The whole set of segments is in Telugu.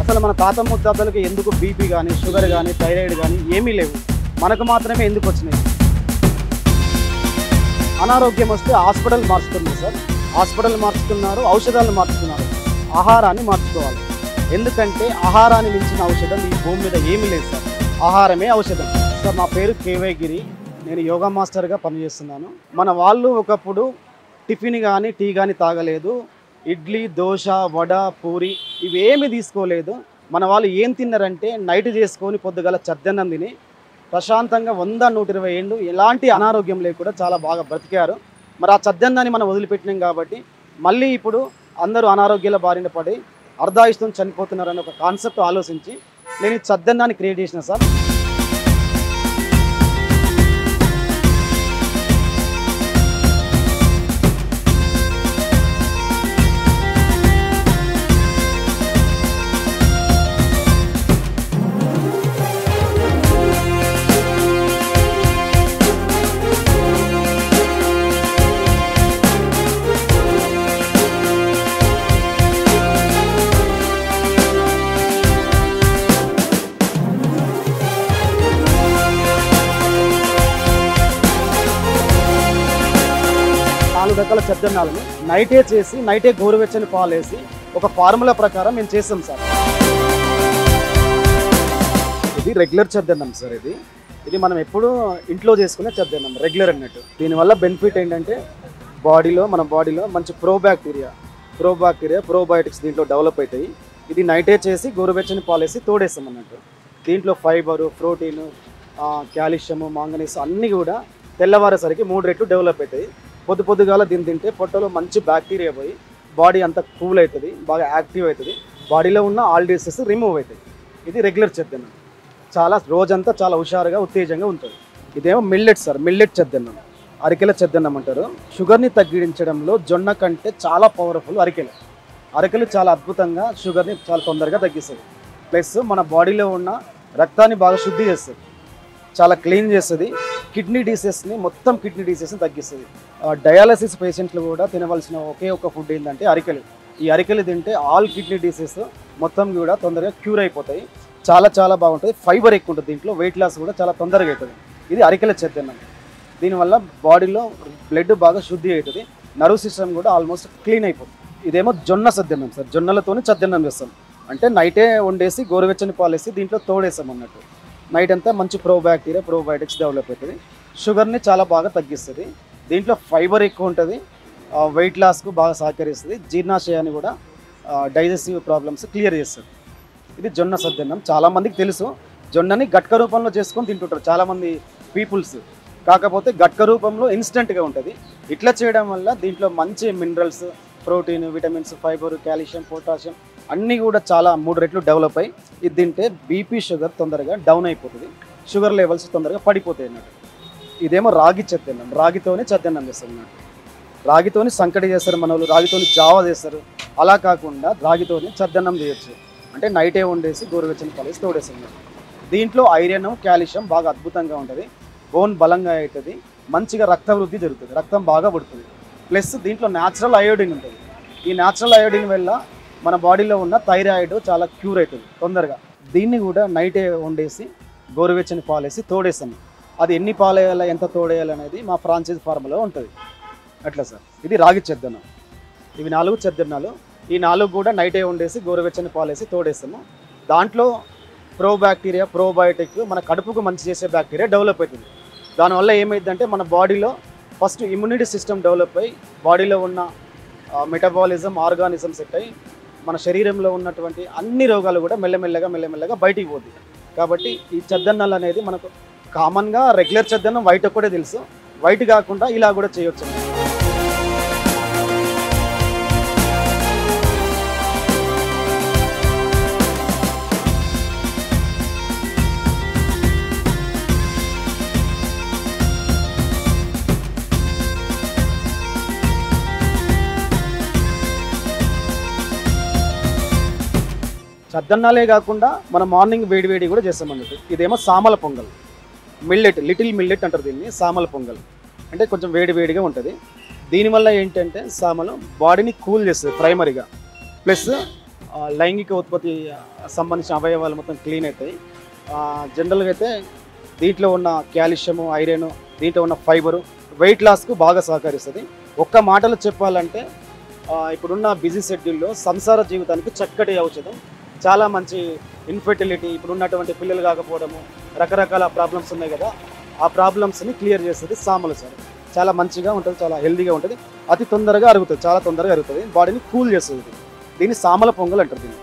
అసలు మన తాత ముత్తాతలకి ఎందుకు బీపీ కానీ షుగర్ కానీ థైరాయిడ్ కానీ ఏమీ లేవు, మనకు మాత్రమే ఎందుకు వచ్చినాయి? అనారోగ్యం వస్తే హాస్పిటల్ మార్చుతుంది సార్, హాస్పిటల్ మార్చుతున్నారు, ఔషధాలు మార్చుతున్నారు. ఆహారాన్ని మార్చుకోవాలి. ఎందుకంటే ఆహారాన్ని మించిన ఔషధం ఈ భూమి మీద ఏమీ లేదు సార్. ఆహారమే ఔషధం సార్. నా పేరు కేవై గిరి, నేను యోగా మాస్టర్గా పనిచేస్తున్నాను. మన వాళ్ళు ఒకప్పుడు టిఫిన్ కానీ టీ కానీ తాగలేదు, ఇడ్లీ దోశ వడ పూరి ఇవేమీ తీసుకోలేదు. మన వాళ్ళు ఏం తిన్నారంటే నైట్ చేసుకొని పొద్దుగల చద్దన్నం తిని ప్రశాంతంగా 100-120 ఏళ్ళు ఎలాంటి అనారోగ్యం లేకుండా చాలా బాగా బ్రతికారు. మరి ఆ చద్దన్నాన్ని మనం వదిలిపెట్టినాం కాబట్టి మళ్ళీ ఇప్పుడు అందరూ అనారోగ్యాల బారిన పడి అర్ధాయుష్తో చనిపోతున్నారని ఒక కాన్సెప్ట్ ఆలోచించి నేను ఈ చద్దన్నాన్ని క్రియేట్ చేసిన సార్. రకాల చద్దన్నాలను నైటే చేసి నైటే గోరువెచ్చని పాలు వేసి ఒక ఫార్ములా ప్రకారం మేము చేస్తాం సార్. ఇది రెగ్యులర్ చద్దన్నం సార్. ఇది మనం ఎప్పుడు ఇంట్లో చేసుకునే చద్దన్నం, రెగ్యులర్ అన్నట్టు. దీనివల్ల బెనిఫిట్ ఏంటంటే మన బాడీలో మంచి ప్రోబయాటిక్స్ దీంట్లో డెవలప్ అవుతాయి. ఇది నైటే చేసి గోరువెచ్చని పాలు వేసి తోడేస్తాం అన్నట్టు. దీంట్లో ఫైబరు, ప్రోటీను, కాల్షియము, మాంగనీస్ అన్నీ కూడా తెల్లవారేసరికి 3 రెట్లు డెవలప్ అవుతాయి. పొద్దుగాల దీన్ని తింటే పొట్టలో మంచి బ్యాక్టీరియా పోయి బాడీ అంతా కూల్ అవుతుంది, బాగా యాక్టివ్ అవుతుంది, బాడీలో ఉన్న ఆల్ డిసీజెస్ రిమూవ్ అవుతాయి. ఇది రెగ్యులర్ చద్దన్నం. చాలా రోజంతా చాలా హుషారుగా ఉత్తేజంగా ఉంటుంది. ఇదేమో మిల్లెట్ సార్, మిల్లెట్ చద్దన్నం, అరికెల చద్దన్నం అంటారు. షుగర్ని తగ్గించడంలో జొన్న కంటే చాలా పవర్ఫుల్ అరికెలు చాలా అద్భుతంగా షుగర్ని చాలా తొందరగా తగ్గిస్తుంది. ప్లస్ మన బాడీలో ఉన్న రక్తాన్ని బాగా శుద్ధి చేస్తుంది, చాలా క్లీన్ చేస్తుంది. కిడ్నీ డిసీజెస్ని తగ్గిస్తుంది. డయాలసిస్ పేషెంట్లు కూడా తినవలసిన ఒకే ఒక ఫుడ్ ఏంటంటే అరికెలు. ఈ అరికెలు తింటే ఆల్ కిడ్నీ డిసీజెస్ మొత్తం కూడా తొందరగా క్యూర్ అయిపోతాయి. చాలా బాగుంటుంది. ఫైబర్ ఎక్కువ ఉంటుంది దీంట్లో, వెయిట్ లాస్ కూడా చాలా తొందరగా అవుతుంది. ఇది అరికెల చద్దన్నం. దీనివల్ల బాడీలో బ్లడ్ బాగా శుద్ధి అవుతుంది, నర్వ్ సిస్టమ్ కూడా ఆల్మోస్ట్ క్లీన్ అయిపోతుంది. ఇదేమో జొన్న చద్దన్నం సార్. జొన్నలతోనే చద్దన్నం చేస్తాం. అంటే నైటే వండేసి గోరువెచ్చని పాలు వేసి దీంట్లో తోడేస్తాం అన్నట్టు. నైట్ అంతా మంచి ప్రోబయాటిక్స్ డెవలప్ అవుతుంది. షుగర్ని చాలా బాగా తగ్గిస్తుంది. దీంట్లో ఫైబర్ ఎక్కువ ఉంటుంది, వెయిట్ లాస్కు బాగా సహకరిస్తుంది. జీర్ణాశయాన్ని కూడా డైజెస్టివ్ ప్రాబ్లమ్స్ క్లియర్ చేస్తుంది. ఇది జొన్న చద్దన్నం. చాలామందికి తెలుసు, జొన్నని గట్క రూపంలో చేసుకొని తింటుంటారు చాలామంది పీపుల్స్. కాకపోతే గట్క రూపంలో ఇన్స్టెంట్గా ఉంటుంది. ఇట్లా చేయడం వల్ల దీంట్లో మంచి minerals, protein, vitamins, fibre, calcium, potassium అన్నీ కూడా చాలా 3 రెట్లు డెవలప్ అయ్యి ఇది తింటే బీపీ షుగర్ తొందరగా డౌన్ అయిపోతుంది, షుగర్ లెవెల్స్ తొందరగా పడిపోతాయి అన్నట్టు. ఇదేమో రాగి చద్దన్నం. రాగితోనే చద్దన్నం చేస్తారు అన్నట్టు. రాగితోని సంకటి చేస్తారు మన వాళ్ళు, రాగితోని జావా చేస్తారు. అలా కాకుండా రాగితోని చద్దన్నం చేయొచ్చు. అంటే నైటే వండేసి గోరువెచ్చని పాలు వేసి తోడేస్తారు. దీంట్లో ఐరన్, కాల్షియం బాగా అద్భుతంగా ఉంటుంది. బోన్ బలంగా అవుతుంది, మంచిగా రక్త వృద్ధి జరుగుతుంది, రక్తం బాగా పడుతుంది. ప్లస్ దీంట్లో న్యాచురల్ అయోడిన్ ఉంటుంది. ఈ న్యాచురల్ అయోడిన్ వల్ల మన బాడీలో ఉన్న థైరాయిడ్ చాలా క్యూర్ అవుతుంది తొందరగా. దీన్ని కూడా నైటే వండేసి గోరువెచ్చని పాలు వేసి తోడేస్తాము. అది ఎన్ని పాలు వేయాలి, ఎంత తోడేయాలనేది మా ఫ్రాంచైజ్ ఫార్ములో ఉంటుంది. అట్లా సార్. ఇది రాగి చద్దన్నం. ఇవి 4 చద్దన్నాలు. ఈ 4 కూడా నైటే వండేసి గోరువెచ్చని పాలు వేసి తోడేస్తాము. దాంట్లో ప్రోబయాటిక్ మన కడుపుకు మంచి చేసే బ్యాక్టీరియా డెవలప్ అవుతుంది. దానివల్ల ఏమైందంటే మన బాడీలో ఫస్ట్ ఇమ్యూనిటీ సిస్టమ్ డెవలప్ అయ్యి బాడీలో ఉన్న మెటబాలిజం, ఆర్గానిజం సెట్ అయ్యి మన శరీరంలో ఉన్నటువంటి అన్ని రోగాలు కూడా మెల్లమెల్లగా బయటికి పోతుంది. కాబట్టి ఈ చద్దన్నాలు అనేది మనకు కామన్గా రెగ్యులర్ చద్దన్నం వైట్ ఒక్కటే తెలుసు, వైట్ కాకుండా ఇలా కూడా చేయొచ్చు. చద్దన్నాలే కాకుండా మనం మార్నింగ్ వేడి కూడా చేస్తాం అన్నట్టు. ఇదేమో సామల పొంగల్, లిటిల్ మిల్లెట్ అంటారు దీన్ని. సామల పొంగల్ అంటే కొంచెం వేడిగా ఉంటుంది. దీనివల్ల ఏంటంటే సామలు బాడీని కూల్ చేస్తుంది ప్రైమరీగా, ప్లస్ లైంగిక ఉత్పత్తి సంబంధించిన అవయవాలు మొత్తం క్లీన్ అవుతాయి. జనరల్గా అయితే దీంట్లో ఉన్న కాల్షియము, ఐరన్, దీంట్లో ఉన్న ఫైబరు వెయిట్ లాస్కు బాగా సహకరిస్తుంది. ఒక్క మాటలో చెప్పాలంటే ఇప్పుడున్న బిజీ షెడ్యూల్లో సంసార జీవితానికి చక్కటి ఔషధం. చాలా మంచి ఇన్ఫెర్టిలిటీ, ఇప్పుడున్నటువంటి పిల్లలు కాకపోవడము, రకరకాల ప్రాబ్లమ్స్ ఉన్నాయి కదా, ఆ ప్రాబ్లమ్స్ని క్లియర్ చేస్తుంది సామలు సార్. చాలా మంచిగా ఉంటుంది, చాలా హెల్తీగా ఉంటుంది, అతి తొందరగా అరుగుతుంది, చాలా తొందరగా అరుగుతుంది, బాడీని కూల్ చేస్తుంది. దీన్ని సామల పొంగల్ అంటారు. దీన్ని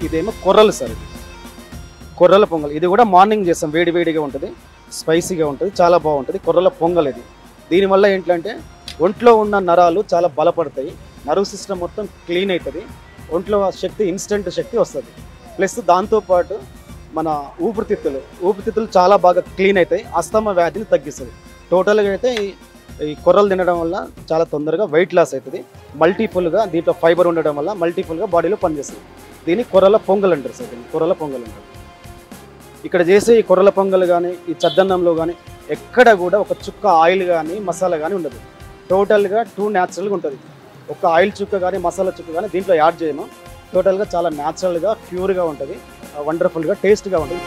ఇదేమో కొర్రలు సార్. ఇది కొర్రల పొంగల్. ఇది కూడా మార్నింగ్ చేస్తాం, వేడి వేడిగా ఉంటుంది, స్పైసీగా ఉంటుంది, చాలా బాగుంటుంది కొర్రల పొంగల్ ఇది. దీనివల్ల ఏంటంటే ఒంట్లో ఉన్న నరాలు చాలా బలపడతాయి, నర్వ్ సిస్టమ్ మొత్తం క్లీన్ అవుతుంది, ఒంట్లో శక్తి, ఇన్స్టెంట్ శక్తి వస్తుంది. ప్లస్ దాంతోపాటు మన ఊపిరితిత్తులు చాలా బాగా క్లీన్ అవుతాయి, అస్తమ వ్యాధిని తగ్గిస్తుంది. టోటల్గా అయితే ఈ కొర్రలు తినడం వల్ల చాలా తొందరగా వెయిట్ లాస్ అవుతుంది. మల్టిపుల్గా దీంట్లో ఫైబర్ ఉండడం వల్ల మల్టిపుల్గా బాడీలో పనిచేస్తుంది. దీన్ని కొర్రల పొంగల్ అంటారు సార్. దీన్ని కొర్రల పొంగల్ అంటారు. ఇక్కడ చేసే ఈ కొర్రల పొంగల్ కానీ, ఈ చద్దన్నంలో కానీ ఎక్కడ కూడా ఒక చుక్క ఆయిల్ కానీ మసాలా కానీ ఉండదు. టోటల్గా న్యాచురల్గా ఉంటుంది. ఒక ఆయిల్ చుక్క కానీ మసాలా చుక్క కానీ దీంట్లో యాడ్ చేయము. టోటల్గా చాలా న్యాచురల్గా ప్యూర్గా ఉంటుంది, వండర్ఫుల్గా టేస్ట్గా ఉంటుంది.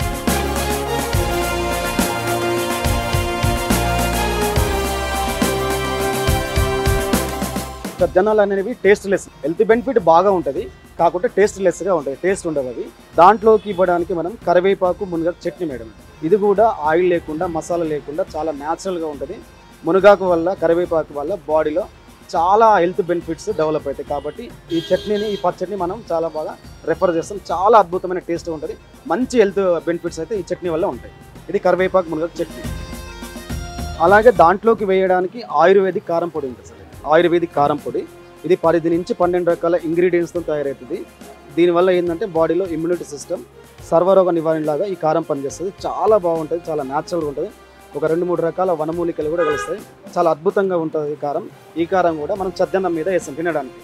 చద్దన్నాలు అనేవి టేస్ట్లెస్, హెల్త్ బెనిఫిట్ బాగా ఉంటుంది, కాకుంటే టేస్ట్లెస్గా ఉంటుంది, టేస్ట్ ఉండవు అవి. దాంట్లోకి ఇవ్వడానికి మనం కరివేపాకు, మునగాకు చట్నీ మేడం. ఇది కూడా ఆయిల్ లేకుండా, మసాలా లేకుండా చాలా న్యాచురల్గా ఉంటుంది. మునగాకు వల్ల, కరివేపాకు వల్ల బాడీలో చాలా హెల్త్ బెనిఫిట్స్ డెవలప్ అవుతాయి. కాబట్టి ఈ చట్నీని, ఈ పచ్చడిని మనం చాలా బాగా రెఫర్ చేస్తాం. చాలా అద్భుతమైన టేస్ట్ ఉంటుంది, మంచి హెల్త్ బెనిఫిట్స్ అయితే ఈ చట్నీ వల్ల ఉంటాయి. ఇది కరివేపాకు, మునగాకు చట్నీ. అలాగే దాంట్లోకి వేయడానికి ఆయుర్వేదిక్ కారం పొడి ఉంటుంది సార్. ఆయుర్వేదిక్ కారం పొడి ఇది 10 నుంచి 12 రకాల ఇంగ్రీడియంట్స్తో తయారవుతుంది. దీనివల్ల ఏంటంటే బాడీలో ఇమ్యూనిటీ సిస్టమ్, సర్వరోగ నివారణలాగా ఈ కారం పనిచేస్తుంది. చాలా బాగుంటుంది, చాలా న్యాచురల్గా ఉంటుంది. ఒక 2-3 రకాల వనమూలికలు కూడా కలుస్తాయి. చాలా అద్భుతంగా ఉంటుంది ఈ కారం. ఈ కారం కూడా మనం చద్దన్నం మీద వేస్తాం తినడానికి.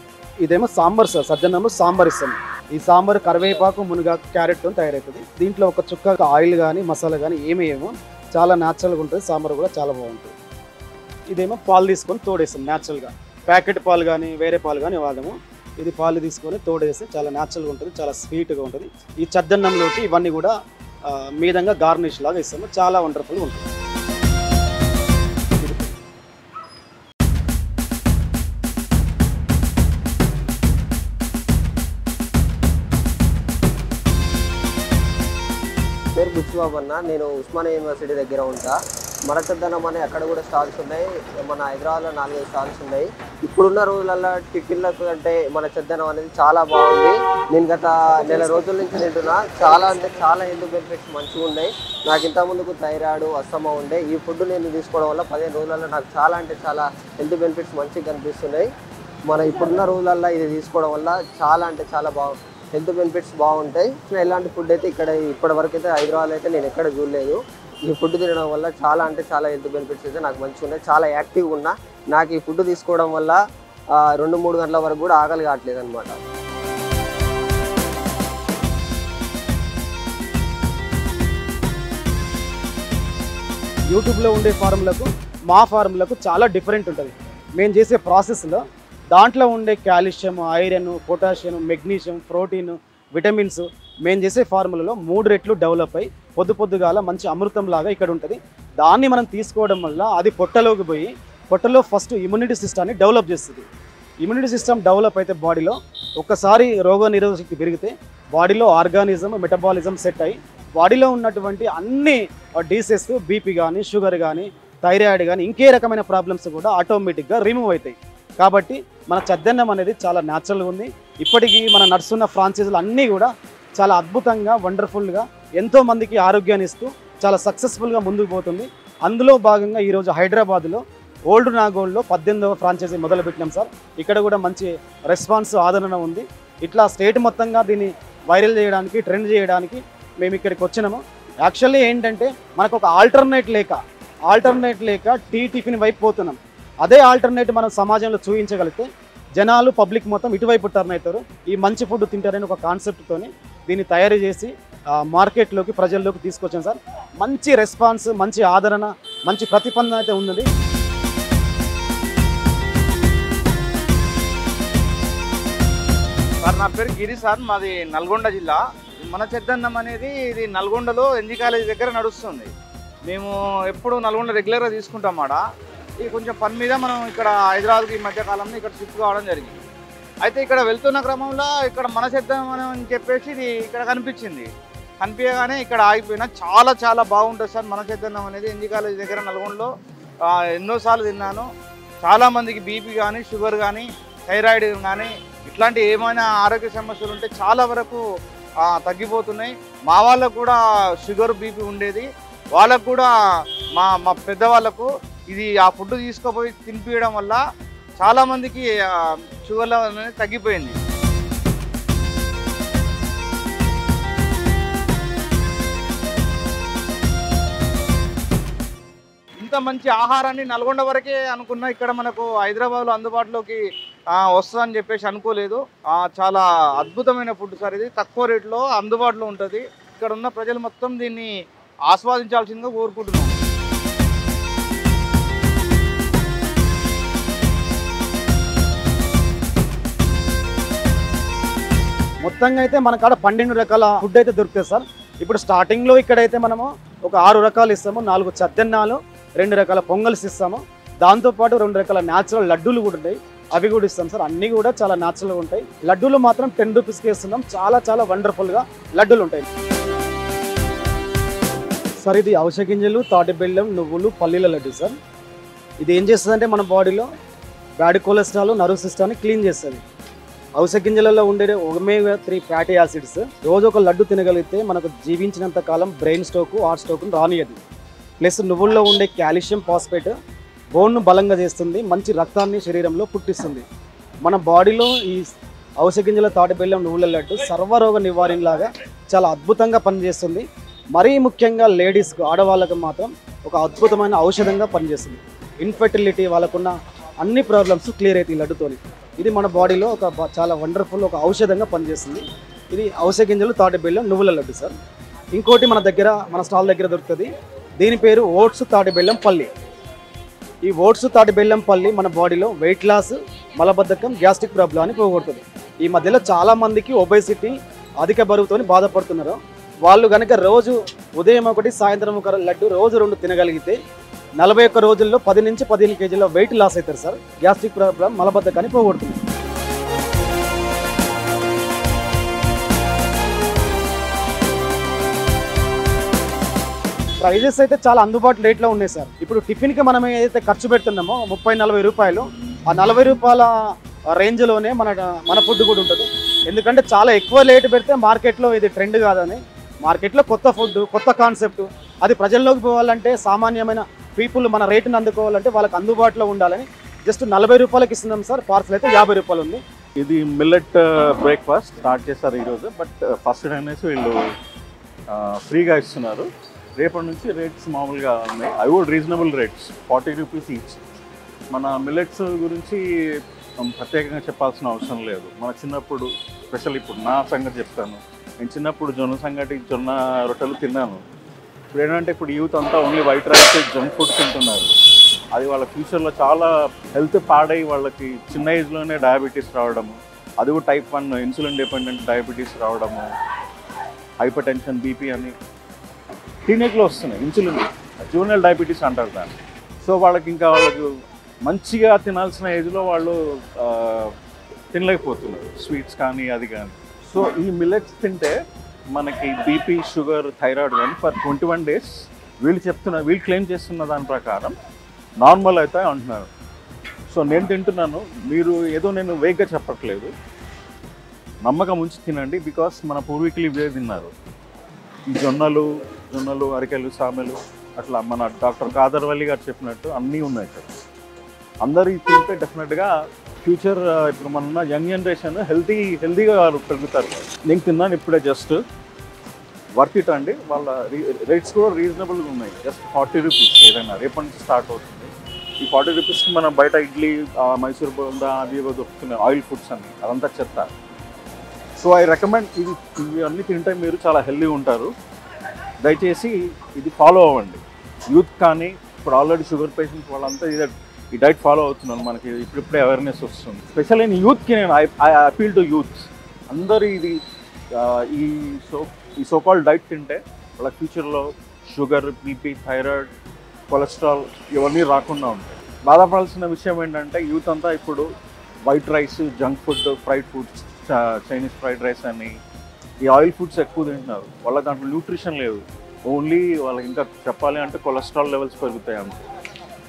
ఇదేమో సాంబార్ సార్. సద్దన్నంలో సాంబార్ ఇస్తాం. ఈ సాంబార్ కరివేపాకు, మునగాకు, క్యారెట్తో తయారవుతుంది. దీంట్లో ఒక చుక్క ఆయిల్ కానీ మసాలా కానీ ఏమేమో చాలా న్యాచురల్గా ఉంటుంది. సాంబార్ కూడా చాలా బాగుంటుంది. ఇదేమో పాలు తీసుకొని తోడేస్తాం న్యాచురల్గా. ప్యాకెట్ పాలు కానీ వేరే పాలు కానీ వాడము. ఇది పాలు తీసుకొని తోడేస్తే చాలా న్యాచురల్గా ఉంటుంది, చాలా స్వీట్గా ఉంటుంది. ఈ చద్దన్నంలోకి ఇవన్నీ కూడా మీదంగా గార్నిష్ లాగా ఇస్తాము. చాలా వండర్ఫుల్గా ఉంటుంది. పేరు బుచ్చిబాబు అన్న. నేను ఉస్మానియా యూనివర్సిటీ దగ్గర ఉంటా. మన చద్దన్నం అనే అక్కడ కూడా స్టాల్స్ ఉన్నాయి. మన హైదరాబాద్లో 4-5 స్టాల్స్ ఉన్నాయి. ఇప్పుడున్న రోజులలో టిఫిన్లకు అంటే మన చద్దన్నం అనేది చాలా బాగుంది. నేను గత నెల రోజుల నుంచి తింటున్నా. చాలా అంటే చాలా హెల్త్ బెనిఫిట్స్ మంచిగా ఉన్నాయి. నాకు ఇంతకుముందుకు థైరాయిడ్, అస్తమా ఉండే. ఈ ఫుడ్ నేను తీసుకోవడం వల్ల 15 రోజులలో నాకు చాలా అంటే చాలా హెల్త్ బెనిఫిట్స్ మంచిగా కనిపిస్తున్నాయి. మన ఇప్పుడున్న రోజులలో ఇది తీసుకోవడం వల్ల చాలా అంటే చాలా హెల్త్ బెనిఫిట్స్ బాగుంటాయి. ఎలాంటి ఫుడ్ అయితే ఇక్కడ ఇప్పటివరకు అయితే హైదరాబాద్ అయితే నేను ఎక్కడ చూడలేదు. ఈ ఫుడ్ తినడం వల్ల చాలా అంటే చాలా హెల్త్ బెనిఫిట్స్ అయితే నాకు మంచిగా ఉన్నాయి. చాలా యాక్టివ్గా ఉన్నా. నాకు ఈ ఫుడ్ తీసుకోవడం వల్ల 2-3 గంటల వరకు కూడా ఆకలి కావట్లేదు అనమాట. యూట్యూబ్లో ఉండే ఫార్ములకు మా ఫార్ములకు చాలా డిఫరెంట్ ఉంటుంది. మేము చేసే ప్రాసెస్లో దాంట్లో ఉండే calcium, iron, potassium, magnesium, protein, vitamins మేము చేసే ఫార్ములలో 3 రెట్లు డెవలప్ అయ్యి పొద్దుగాల మంచి అమృతం లాగా ఇక్కడ ఉంటుంది. దాన్ని మనం తీసుకోవడం వల్ల అది పొట్టలోకి పోయి పొట్టలో ఫస్ట్ ఇమ్యూనిటీ సిస్టమ్ని డెవలప్ చేస్తుంది. ఇమ్యూనిటీ సిస్టమ్ డెవలప్ అయితే బాడీలో ఒక్కసారి రోగ నిరోధక శక్తి పెరిగితే బాడీలో ఆర్గానిజం, మెటబాలిజం సెట్ అయ్యి బాడీలో ఉన్నటువంటి అన్ని డిసీజెస్, బీపీ కానీ, షుగర్ కానీ, థైరాయిడ్ కానీ, ఇంకే రకమైన ప్రాబ్లమ్స్ కూడా ఆటోమేటిక్గా రిమూవ్ అవుతాయి. కాబట్టి మన చద్దన్నం అనేది చాలా న్యాచురల్గా ఉంది. ఇప్పటికీ మన నడుస్తున్న ఫ్రాంచైజీలు అన్నీ కూడా చాలా అద్భుతంగా, వండర్ఫుల్గా ఎంతోమందికి ఆరోగ్యాన్ని ఇస్తూ చాలా సక్సెస్ఫుల్గా ముందుకు పోతుంది. అందులో భాగంగా ఈరోజు హైదరాబాద్లో ఓల్డ్ నాగోల్డ్లో 18వ ఫ్రాంచైజీ మొదలుపెట్టినాం సార్. ఇక్కడ కూడా మంచి రెస్పాన్స్, ఆదరణ ఉంది. ఇట్లా స్టేట్ మొత్తంగా దీన్ని వైరల్ చేయడానికి, ట్రెండ్ చేయడానికి మేము ఇక్కడికి వచ్చినాము. యాక్చువల్లీ ఏంటంటే మనకు ఒక ఆల్టర్నేట్ లేక టిఫిన్ వైపు పోతున్నాం. అదే ఆల్టర్నేట్ మనం సమాజంలో చూపించగలిగితే జనాలు, పబ్లిక్ మొత్తం ఇటువైపు టర్న్ అవుతారు. ఈ మంచి ఫుడ్ తింటారని ఒక కాన్సెప్ట్తోని దీన్ని తయారు చేసి మార్కెట్లోకి, ప్రజల్లోకి తీసుకొచ్చాం సార్. మంచి రెస్పాన్స్, మంచి ఆదరణ, మంచి ప్రతిస్పందన అయితే ఉంది. సార్ నా పేరు గిరి సార్, మాది నల్గొండ జిల్లా. మన చెద్దన్నం అనేది ఇది నల్గొండలో ఎన్జీ కాలేజ్ దగ్గర నడుస్తుంది. మేము ఎప్పుడు నల్గొండ రెగ్యులర్గా తీసుకుంటాం ఆడ. ఇది కొంచెం పని మీద మనం ఇక్కడ హైదరాబాద్కి ఈ మధ్యకాలంలో ఇక్కడ షిఫ్ట్ కావడం జరిగింది. అయితే ఇక్కడ వెళ్తున్న క్రమంలో ఇక్కడ మన చెద్దన్నం అని చెప్పేసి ఇది ఇక్కడ కనిపించగానే ఇక్కడ ఆగిపోయినా. చాలా చాలా బాగుంటుంది సార్ మన చెద్దన్నం అనేది. ఎన్జీ కాలేజ్ దగ్గర నల్గొండలో ఎన్నోసార్లు తిన్నాను. చాలామందికి బీపీ కానీ, షుగర్ కానీ, థైరాయిడ్ కానీ ఇట్లాంటి ఏమైనా ఆరోగ్య సమస్యలు ఉంటే చాలా వరకు తగ్గిపోతున్నాయి. మా వాళ్ళకు కూడా షుగర్, బీపీ ఉండేది. వాళ్ళకు కూడా మా పెద్దవాళ్ళకు ఇది ఆ ఫుడ్ తీసుకుపోయి తినిపించడం వల్ల చాలామందికి షుగర్ లెవెల్ అనేది తగ్గిపోయింది. ఇంత మంచి ఆహారాన్ని నల్గొండ వరకే అనుకున్నా, ఇక్కడ మనకు హైదరాబాద్లో అందుబాటులోకి వస్తుందని చెప్పేసి అనుకోలేదు. చాలా అద్భుతమైన ఫుడ్ సార్ ఇది. తక్కువ రేట్లో అందుబాటులో ఉంటుంది. ఇక్కడ ఉన్న ప్రజలు మొత్తం దీన్ని ఆస్వాదించాల్సిందిగా కోరుకుంటున్నాం. మొత్తంగా అయితే మన కాడ 12 రకాల ఫుడ్ అయితే దొరుకుతుంది సార్. ఇప్పుడు స్టార్టింగ్లో ఇక్కడైతే మనము ఒక 6 రకాలు ఇస్తాము. 4 చద్దన్నాలు, 2 రకాల పొంగల్స్ ఇస్తాము. దాంతోపాటు 2 రకాల న్యాచురల్ లడ్డూలు కూడా ఉంటాయి, అవి కూడా ఇస్తాం సార్. అన్నీ కూడా చాలా న్యాచురల్గా ఉంటాయి. లడ్డూలు మాత్రం 10 రూపీస్కి ఇస్తున్నాం. చాలా చాలా వండర్ఫుల్గా లడ్డూలు ఉంటాయి సార్. ఇది అవిసె గింజలు, తాటి బెల్లం, నువ్వులు, పల్లీల లడ్డు సార్. ఇది ఏం చేస్తుందంటే మన బాడీలో బ్యాడ్ కొలెస్ట్రాల్, నర్వ్ సిస్టమ్ని క్లీన్ చేస్తుంది. అవిసె గింజలలో ఉండే ఒమేగా 3 ఫ్యాటీ యాసిడ్స్ రోజు ఒక లడ్డు తినగలిగితే మనకు జీవించినంత కాలం బ్రెయిన్ స్ట్రోక్, హార్ట్ స్ట్రోక్ రానియదు. ప్లస్ నువ్వుల్లో ఉండే కాల్షియం, ఫాస్ఫేట్ బోన్ను బలంగా చేస్తుంది, మంచి రక్తాన్ని శరీరంలో పుట్టిస్తుంది. మన బాడీలో ఈ అవిసె గింజల, తాటి బెల్లం, నువ్వుల లడ్డు సర్వరోగ నివారణలాగా చాలా అద్భుతంగా పనిచేస్తుంది. మరీ ముఖ్యంగా లేడీస్కు, ఆడవాళ్ళకు మాత్రం ఒక అద్భుతమైన ఔషధంగా పనిచేస్తుంది. ఇన్ఫెర్టిలిటీ, వాళ్ళకున్న అన్ని ప్రాబ్లమ్స్ క్లియర్ అవుతాయి ఈ లడ్డుతోని. ఇది మన బాడీలో ఒక చాలా వండర్ఫుల్ ఒక ఔషధంగా పనిచేస్తుంది. ఇది అవిసె గింజలు, తాటి బెల్లం, నువ్వుల లడ్డు సార్. ఇంకోటి మన స్టాల్ దగ్గర దొరుకుతుంది. దీని పేరు ఓట్స్ తాటి బెల్లం పల్లి. ఈ ఓట్స్ తాటి బెల్లం పల్లి మన బాడీలో వెయిట్ లాస్, మలబద్ధకం, గ్యాస్ట్రిక్ ప్రాబ్లమ్ని పోగొడుతుంది. ఈ మధ్యలో చాలామందికి ఒబేసిటీ, అధిక బరువుతో బాధపడుతున్నారు. వాళ్ళు కనుక రోజు ఉదయం ఒకటి, సాయంత్రం ఒక లడ్డు రోజు 2 తినగలిగితే 41 రోజుల్లో 10 నుంచి 15 కేజీల వెయిట్ లాస్ అవుతారు సార్. గ్యాస్ట్రిక్ ప్రాబ్లం, మలబద్ధకాన్ని పోగొడుతుంది. ప్రైజెస్ అయితే చాలా అందుబాటు రేట్లో ఉన్నాయి సార్. ఇప్పుడు టిఫిన్కి మనం ఏదైతే ఖర్చు పెడుతున్నామో 30-40 రూపాయలు, ఆ 40 రూపాయల రేంజ్లోనే మన ఫుడ్ కూడా ఉంటుంది. ఎందుకంటే చాలా ఎక్కువ రేటు పెడితే మార్కెట్లో ఇది ట్రెండ్ కాదని, మార్కెట్లో కొత్త ఫుడ్, కొత్త కాన్సెప్ట్ అది ప్రజల్లోకి పోవాలంటే, సామాన్యమైన పీపుల్ మన రేటుని అందుకోవాలంటే వాళ్ళకి అందుబాటులో ఉండాలని జస్ట్ 40 రూపాయలకి ఇస్తున్నాం సార్. పార్సల్ అయితే 50 రూపాయలు ఉంది. ఇది మిల్లెట్ బ్రేక్ఫాస్ట్ స్టార్ట్ చేస్తారు ఈరోజు. బట్ ఫస్ట్ అనేసి వీళ్ళు ఫ్రీగా ఇస్తున్నారు. రేపటి నుంచి రేట్స్ మామూలుగా ఉన్నాయి. అవి కూడా రీజనబుల్ రేట్స్, 40 రూపీస్ ఈచ్. మన మిల్లెట్స్ గురించి ప్రత్యేకంగా చెప్పాల్సిన అవసరం లేదు. మన చిన్నప్పుడు, స్పెషల్ ఇప్పుడు నా సంగతి చెప్తాను. నేను చిన్నప్పుడు జొన్న సంగటి, జొన్న రొట్టెలు తిన్నాను. ఇప్పుడు ఏంటంటే ఇప్పుడు యూత్ అంతా only white rice, junk food తింటున్నారు. అది వాళ్ళ ఫ్యూచర్లో చాలా హెల్త్ పాడై వాళ్ళకి చిన్న ఏజ్లోనే డయాబెటీస్ రావడము, అది కూడా టైప్ 1 ఇన్సులిన్ డిపెండెంట్ డయాబెటీస్ రావడము, హైపర్ టెన్షన్, బీపీ అని టీనేజ్లో వస్తున్నాయి. ఇన్సులిన్ జూనియర్ డయాబెటీస్ అంటారు దాన్ని. సో వాళ్ళకి మంచిగా తినాల్సిన ఏజ్లో వాళ్ళు తినలేకపోతున్నారు, స్వీట్స్ కానీ అది కానీ. సో ఈ మిల్లెట్స్ తింటే మనకి బీపీ, షుగర్, థైరాయిడ్ కానీ ఫర్ 21 days వీళ్ళు క్లెయిమ్ చేస్తున్న దాని ప్రకారం నార్మల్ అవుతాయి అంటున్నారు. సో నేను తింటున్నాను, మీరు ఏదో నేను వేగ్గా చెప్పట్లేదు, నమ్మకం ఉంచి తినండి. బికాస్ మన పూర్వీకులు ఇవే తిన్నారు. ఈ జొన్నలు, అరికెలు, సామెలు, అట్లా మన డాక్టర్ కాదర్వల్లి గారు చెప్పినట్టు అన్నీ ఉన్నాయి ఇక్కడ. అందరూ తింటే డెఫినెట్గా ఫ్యూచర్, ఇప్పుడు మన యంగ్ జనరేషన్ హెల్తీగా పెరుగుతారు. నేను తిన్నాను ఇప్పుడే, జస్ట్ వర్త్ ఇట్ అండి. వాళ్ళ రేట్స్ కూడా రీజనబుల్గా ఉన్నాయి. జస్ట్ 40 రూపీస్ ఏదైనా. రేపటి నుంచి స్టార్ట్ అవుతుంది. ఈ 40 రూపీస్కి మనం బయట ఇడ్లీ, మైసూర్ బోండా అది దొరుకుతున్నాయి, ఆయిల్ ఫుడ్స్ అని, అదంతా చెత్త. సో ఐ రికమెండ్ ఇవి అన్నీ తింటే మీరు చాలా హెల్తీగా ఉంటారు. దయచేసి ఇది ఫాలో అవ్వండి. యూత్ కానీ, ఇప్పుడు ఆల్రెడీ షుగర్ పేషెంట్స్ వాళ్ళంతా ఈ డైట్ ఫాలో అవుతున్నాను. మనకి ఇప్పుడిప్పుడే అవేర్నెస్ వస్తుంది. స్పెషల్ ఇన్ యూత్కి నేను ఐ అపీల్ టు యూత్. అందరూ ఇది ఈ సోకాల్ డైట్ తింటే వాళ్ళ ఫ్యూచర్లో షుగర్, బీపీ, థైరాయిడ్, కొలెస్ట్రాల్ ఇవన్నీ రాకుండా ఉంటాయి. బాధపడాల్సిన విషయం ఏంటంటే యూత్ అంతా ఇప్పుడు white rice, junk food, fried foods, Chinese fried rice అని ఈ ఆయిల్ ఫుడ్స్ ఎక్కువ తింటున్నారు. వాళ్ళ దాంట్లో న్యూట్రిషన్ లేదు. ఓన్లీ వాళ్ళకి ఇంకా చెప్పాలి అంటే కొలెస్ట్రాల్ లెవెల్స్ పెరుగుతాయి అంతే.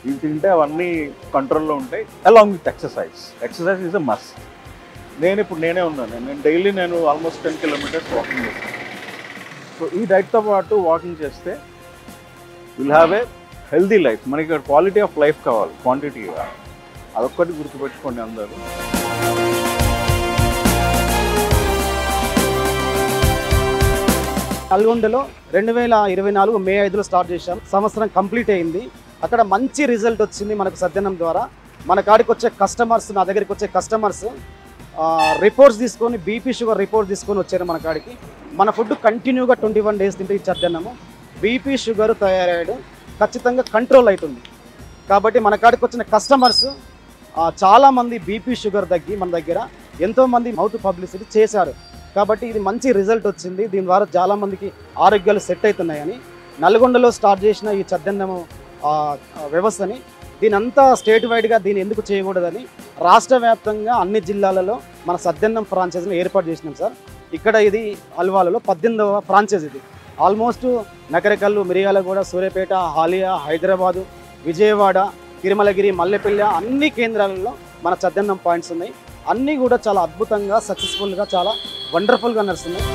ఇవి తింటే అవన్నీ కంట్రోల్లో ఉంటాయి. Along with exercise is a must. నేనే ఉన్నాను. నేను డైలీ ఆల్మోస్ట్ 10 kilometers వాకింగ్ చేస్తాను. సో ఈ డైట్తో పాటు వాకింగ్ చేస్తే will have a healthy life. మనకి క్వాలిటీ ఆఫ్ లైఫ్ కావాలి, క్వాంటిటీ కావాలి. అదొక్కటి గుర్తుపెట్టుకోండి అందరూ. నల్గొండలో 2024 May 5 స్టార్ట్ చేశాం. సంవత్సరం కంప్లీట్ అయింది. అక్కడ మంచి రిజల్ట్ వచ్చింది మనకు సద్దన్నం ద్వారా. మన కాడికి వచ్చే కస్టమర్స్, నా దగ్గరికి వచ్చే కస్టమర్స్ రిపోర్ట్స్ తీసుకొని, బీపీ షుగర్ రిపోర్ట్ తీసుకొని వచ్చారు మన కాడికి. మన ఫుడ్ కంటిన్యూగా 21 days తింటే ఈ సద్దన్నము బీపీ షుగర్, థైరాయిడ్ ఖచ్చితంగా కంట్రోల్ అవుతుంది. కాబట్టి మన కాడికి వచ్చిన కస్టమర్స్ చాలామంది బీపీ షుగర్ తగ్గి మన దగ్గర ఎంతోమంది మౌత్ పబ్లిసిటీ చేశారు. కాబట్టి ఇది మంచి రిజల్ట్ వచ్చింది. దీని ద్వారా చాలామందికి ఆరోగ్యాలు సెట్ అవుతున్నాయని నల్గొండలో స్టార్ట్ చేసిన ఈ సద్దన్నము వ్యవస్థని దీనంతా స్టేట్ వైడ్గా దీన్ని ఎందుకు చేయకూడదని రాష్ట్ర వ్యాప్తంగా అన్ని జిల్లాలలో మన సద్దన్నం ఫ్రాంచైజీని ఏర్పాటు చేసినాం సార్. ఇక్కడ ఇది అల్వాలలో 18వ ఫ్రాంచైజ్. ఇది ఆల్మోస్ట్ నకరేకల్లు, మిర్యాలగూడ, సూర్యాపేట, హాలియా, హైదరాబాదు, విజయవాడ, తిరుమలగిరి, మల్లెపల్లి అన్ని కేంద్రాలలో మన సద్దన్నం పాయింట్స్ ఉన్నాయి. అన్నీ కూడా చాలా అద్భుతంగా, సక్సెస్ఫుల్గా, చాలా వండర్ఫుల్గా నడుస్తున్నాయి.